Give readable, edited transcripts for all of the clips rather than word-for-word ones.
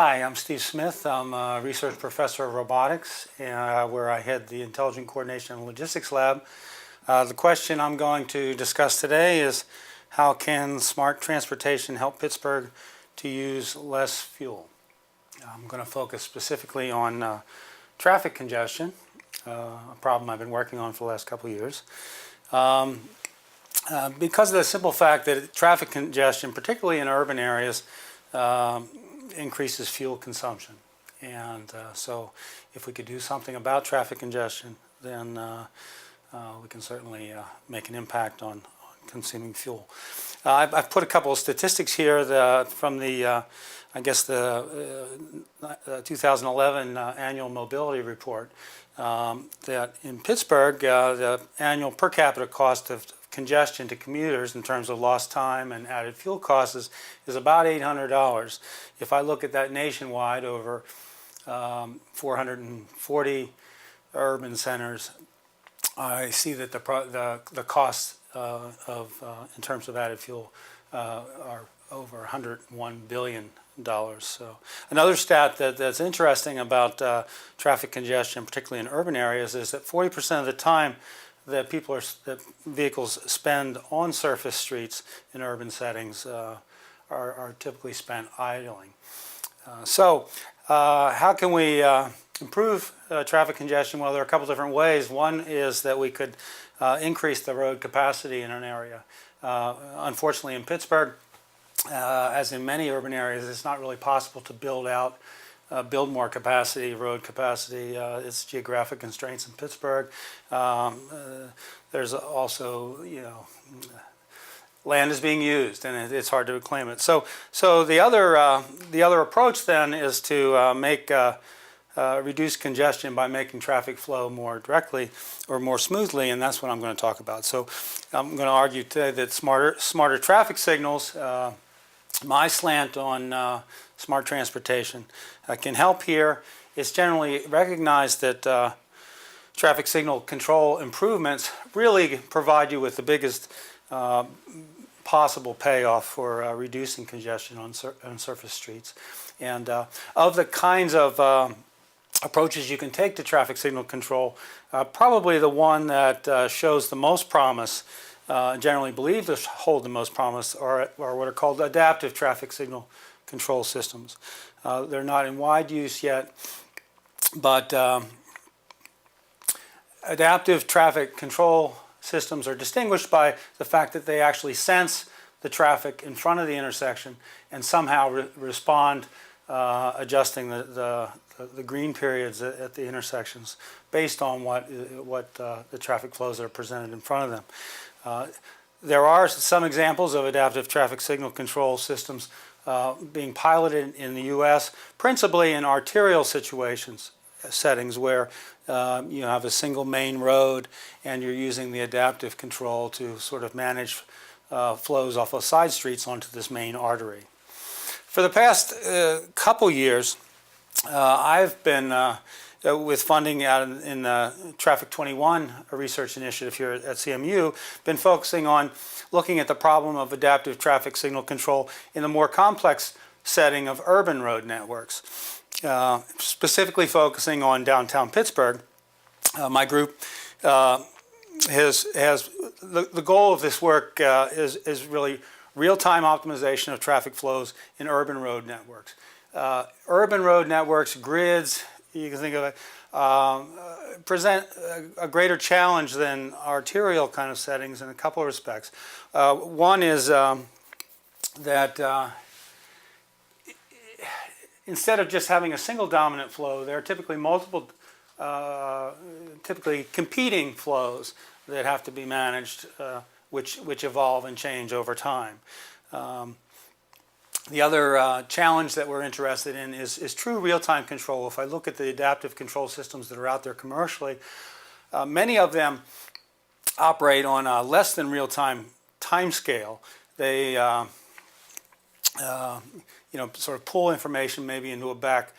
Hi, I'm Steve Smith. I'm a research professor of robotics, where I head the Intelligent Coordination and Logistics Lab. The question I'm going to discuss today is how can smart transportation help Pittsburgh to use less fuel? I'm going to focus specifically on traffic congestion, a problem I've been working on for the last couple of years. Because of the simple fact that traffic congestion, particularly in urban areas, increases fuel consumption. And so if we could do something about traffic congestion, then we can certainly make an impact on consuming fuel. I've put a couple of statistics here from the, I guess, the 2011 annual mobility report, that in Pittsburgh, the annual per capita cost of congestion to commuters in terms of lost time and added fuel costs is about $800. If I look at that nationwide over 440 urban centers, I see that the costs in terms of added fuel are over $101 billion. So another stat that's interesting about traffic congestion, particularly in urban areas, is that 40% of the time that vehicles spend on surface streets in urban settings are typically spent idling. So how can we improve traffic congestion? Well, there are a couple different ways. One is that we could increase the road capacity in an area. Unfortunately, in Pittsburgh, as in many urban areas, it's not really possible to build more capacity, road capacity. It's geographic constraints in Pittsburgh. There's also, land is being used, and it's hard to reclaim it. So the other approach then is to reduce congestion by making traffic flow more directly or more smoothly, and that's what I'm going to talk about. So I'm going to argue today that smarter traffic signals, my slant on smart transportation, can help here. It's generally recognized that traffic signal control improvements really provide you with the biggest possible payoff for reducing congestion on surface streets. And of the kinds of approaches you can take to traffic signal control, probably the one that shows the most promise, generally believed to hold the most promise, are what are called adaptive traffic signal control systems. They're not in wide use yet, but adaptive traffic control systems are distinguished by the fact that they actually sense the traffic in front of the intersection and somehow respond, adjusting the green periods at the intersections based on what the traffic flows that are presented in front of them. There are some examples of adaptive traffic signal control systems being piloted in the U.S., principally in arterial settings where you have a single main road and you're using the adaptive control to sort of manage flows off of side streets onto this main artery. For the past couple years, I've been, with funding out in the Traffic 21 research initiative here at CMU, been focusing on looking at the problem of adaptive traffic signal control in the more complex setting of urban road networks, specifically focusing on downtown Pittsburgh. My group has the goal of this work is really real-time optimization of traffic flows in urban road networks. Urban road networks, grids, you can think of it, present a greater challenge than arterial kind of settings in a couple of respects. One is that instead of just having a single dominant flow, there are typically multiple, typically competing flows that have to be managed, which evolve and change over time. The other challenge that we're interested in is true real-time control. If I look at the adaptive control systems that are out there commercially, many of them operate on a less than real-time time scale. They sort of pull information maybe into a back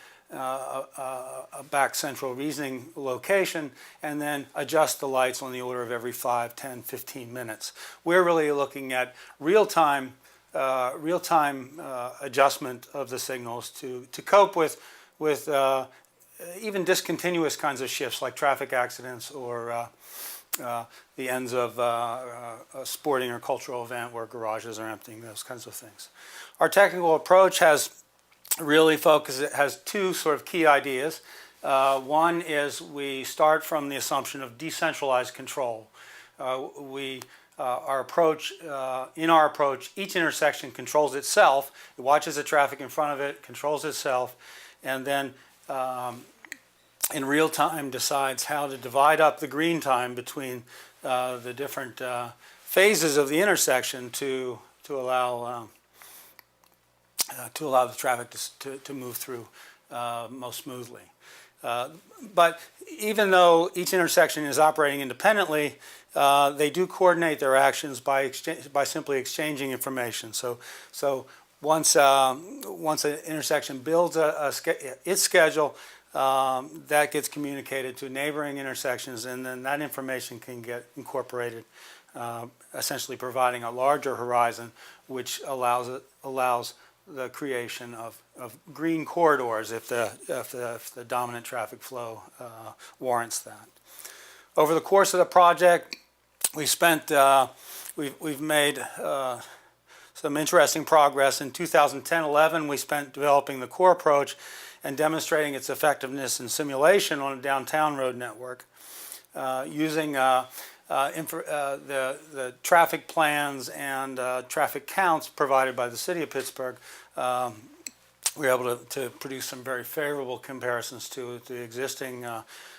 central reasoning location and then adjust the lights on the order of every 5, 10, 15 minutes. We're really looking at real-time real-time adjustment of the signals to cope with even discontinuous kinds of shifts like traffic accidents or the ends of a sporting or cultural event where garages are emptying, those kinds of things. Our technical approach has two sort of key ideas. One is we start from the assumption of decentralized control. In our approach, each intersection controls itself. It watches the traffic in front of it, controls itself, and then in real time decides how to divide up the green time between the different phases of the intersection to allow the traffic to move through most smoothly. But even though each intersection is operating independently, they do coordinate their actions by simply exchanging information. So once an intersection builds its schedule, that gets communicated to neighboring intersections, and then that information can get incorporated, essentially providing a larger horizon, which allows the creation of green corridors if the dominant traffic flow warrants that. Over the course of the project, we've made some interesting progress. In 2010-11, we spent developing the core approach and demonstrating its effectiveness in simulation on a downtown road network using the traffic plans and traffic counts provided by the city of Pittsburgh. We were able to produce some very favorable comparisons to the existing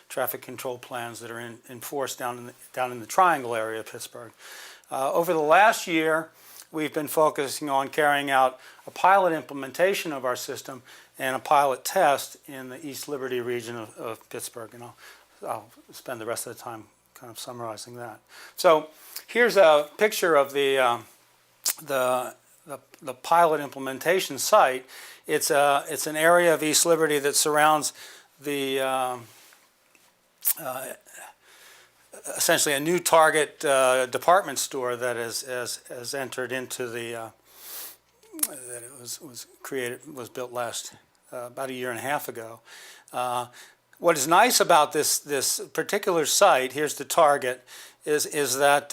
traffic control plans that are in force down in the Triangle area of Pittsburgh. Over the last year, we've been focusing on carrying out a pilot implementation of our system and a pilot test in the East Liberty region of Pittsburgh, and I'll spend the rest of the time kind of summarizing that. So here's a picture of the pilot implementation site. It's an area of East Liberty that surrounds the essentially a new Target department store that has entered into the that it was built last about a year and a half ago. What is nice about this particular site, here's the Target, is that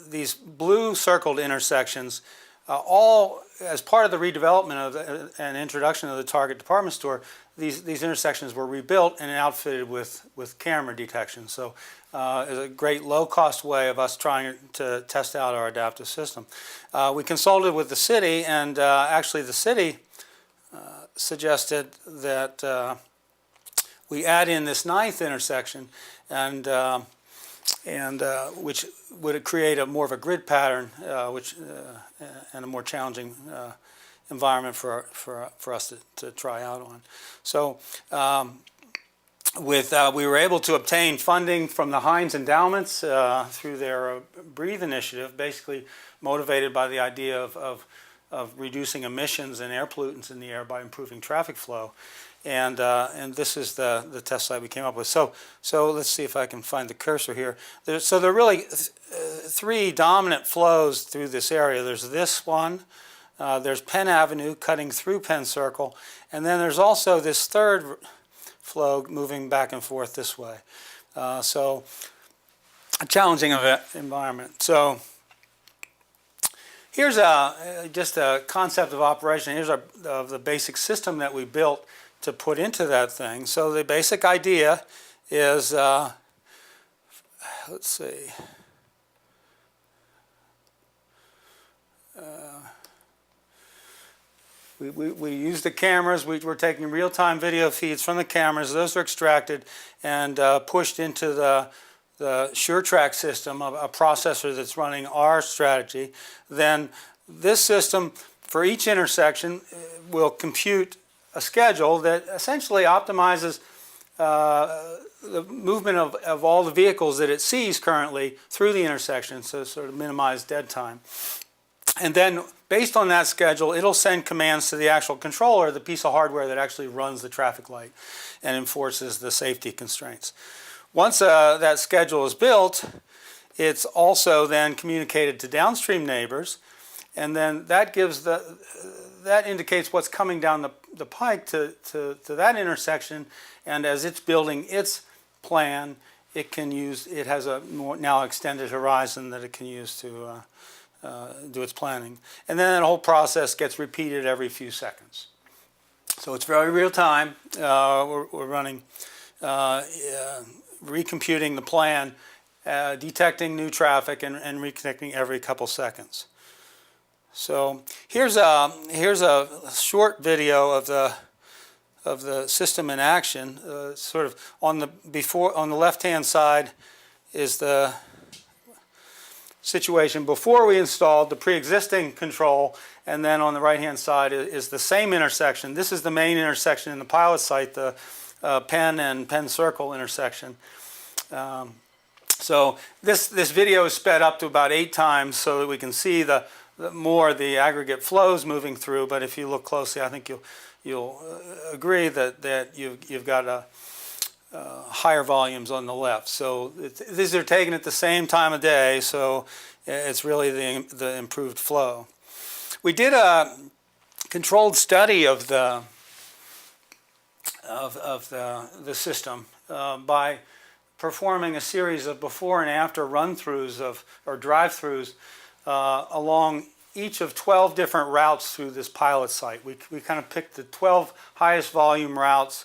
these blue circled intersections, all as part of the redevelopment and introduction of the Target department store, these intersections were rebuilt and outfitted with camera detection. So it's a great low-cost way of us trying to test out our adaptive system. We consulted with the city, and actually the city suggested that we add in this 9th intersection, and which would create more of a grid pattern, and a more challenging environment for us to try out on. So we were able to obtain funding from the Heinz Endowments through their Breathe initiative, basically motivated by the idea of reducing emissions and air pollutants in the air by improving traffic flow. And this is the test site we came up with. So let's see if I can find the cursor here. So there are really three dominant flows through this area. There's this one, there's Penn Avenue cutting through Penn Circle, and then there's also this third flow moving back and forth this way. So a challenging environment. So here's just a concept of operation. Here's the basic system that we built to put into that thing. So the basic idea is, let's see, we use the cameras. We're taking real-time video feeds from the cameras. Those are extracted and pushed into the SureTrack system, a processor that's running our strategy. Then this system, for each intersection, will compute a schedule that essentially optimizes the movement of all the vehicles that it sees currently through the intersection, so sort of minimize dead time. And then, based on that schedule, it'll send commands to the actual controller, the piece of hardware that actually runs the traffic light and enforces the safety constraints. Once that schedule is built, it's also then communicated to downstream neighbors, and then that gives that indicates what's coming down the pike to that intersection, and as it's building its plan, it has a more now extended horizon that it can use to do its planning. And then that whole process gets repeated every few seconds. So it's very real time. We're running, recomputing the plan, detecting new traffic, and reconnecting every couple seconds. So here's a short video of the system in action. Sort of on the left-hand side is the situation before we installed the pre-existing control, and then on the right-hand side is the same intersection. This is the main intersection in the pilot site, the Penn and Penn Circle intersection. So this video is sped up to about 8 times so that we can see the aggregate flows moving through. But if you look closely, I think you'll agree that you've got higher volumes on the left. So these are taken at the same time of day, so it's really the improved flow. We did a controlled study of the system by performing a series of before and after run-throughs or drive-throughs along each of 12 different routes through this pilot site. We kind of picked the 12 highest volume routes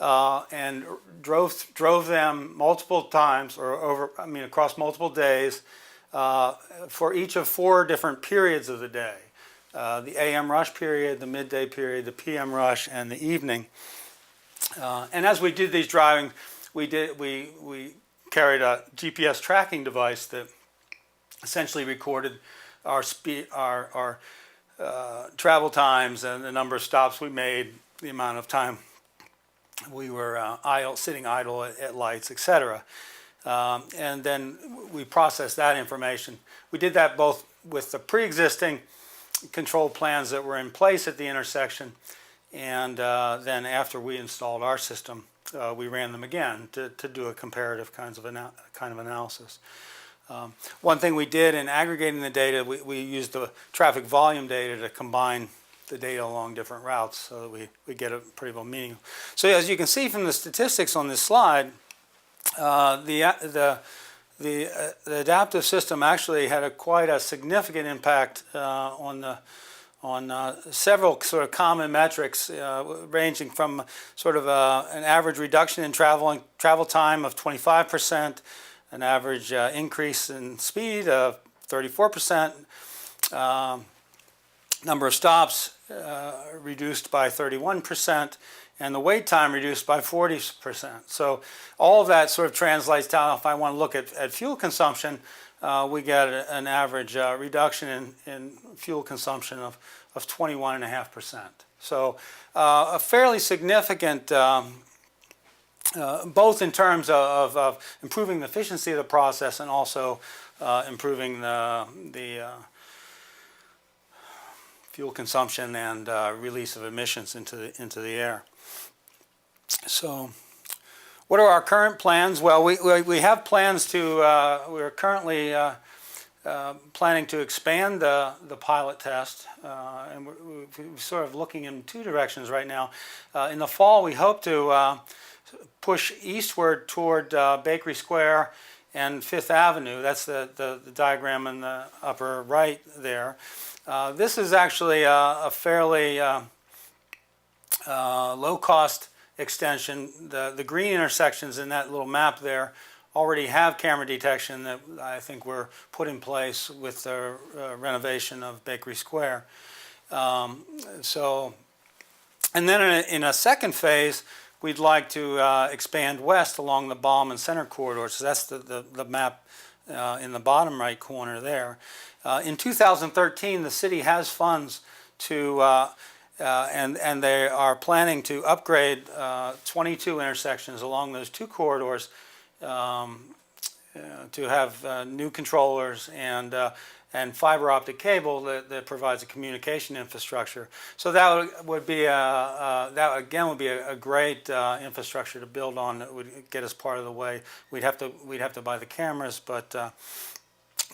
and drove them multiple times across multiple days for each of 4 different periods of the day. The AM rush period, the midday period, the PM rush, and the evening. And as we did these driving, we carried a GPS tracking device that essentially recorded our speed, our travel times, and the number of stops we made, the amount of time we were sitting idle at lights, etc. And then we processed that information. We did that both with the pre-existing control plans that were in place at the intersection, and then after we installed our system, we ran them again to do a comparative kind of analysis. One thing we did in aggregating the data, we used the traffic volume data to combine the data along different routes so that we get a pretty well meaning. So as you can see from the statistics on this slide, the adaptive system actually had quite a significant impact on several sort of common metrics, ranging from sort of an average reduction in travel time of 25%, an average increase in speed of 34%, number of stops reduced by 31%, and the wait time reduced by 40%. So all of that sort of translates down. If I want to look at fuel consumption, we get an average reduction in fuel consumption of 21.5%. So a fairly significant, both in terms of improving the efficiency of the process and also improving the fuel consumption and release of emissions into the air. So what are our current plans? Well, we have plans to, we're currently planning to expand the pilot test, and we're sort of looking in 2 directions right now. In the fall, we hope to push eastward toward Bakery Square and 5th Avenue. That's the diagram in the upper right there. This is actually a fairly low-cost extension. The green intersections in that little map there already have camera detection that I think were put in place with the renovation of Bakery Square. And then in a second phase, we'd like to expand west along the Balm and Center corridors. So that's the map in the bottom right corner there. In 2013, the city has funds to and they are planning to upgrade 22 intersections along those 2 corridors to have new controllers and fiber optic cable that provides a communication infrastructure. So that would be a great infrastructure to build on. That would get us part of the way. We'd have to buy the cameras, but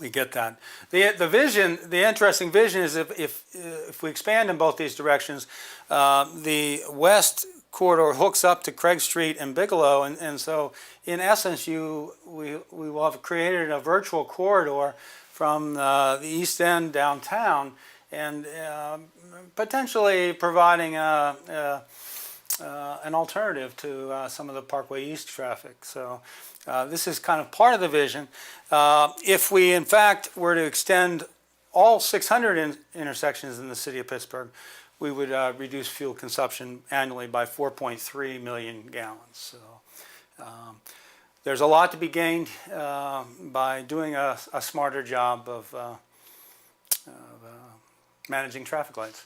we get that. The vision, the interesting vision is if we expand in both these directions, the west corridor hooks up to Craig Street and Bigelow, and so in essence we will have created a virtual corridor from the East End downtown, and potentially providing an alternative to some of the Parkway East traffic. So this is kind of part of the vision. If we in fact were to extend all 600 intersections in the city of Pittsburgh, we would reduce fuel consumption annually by 4.3 million gallons. So there's a lot to be gained by doing a smarter job of managing traffic lights.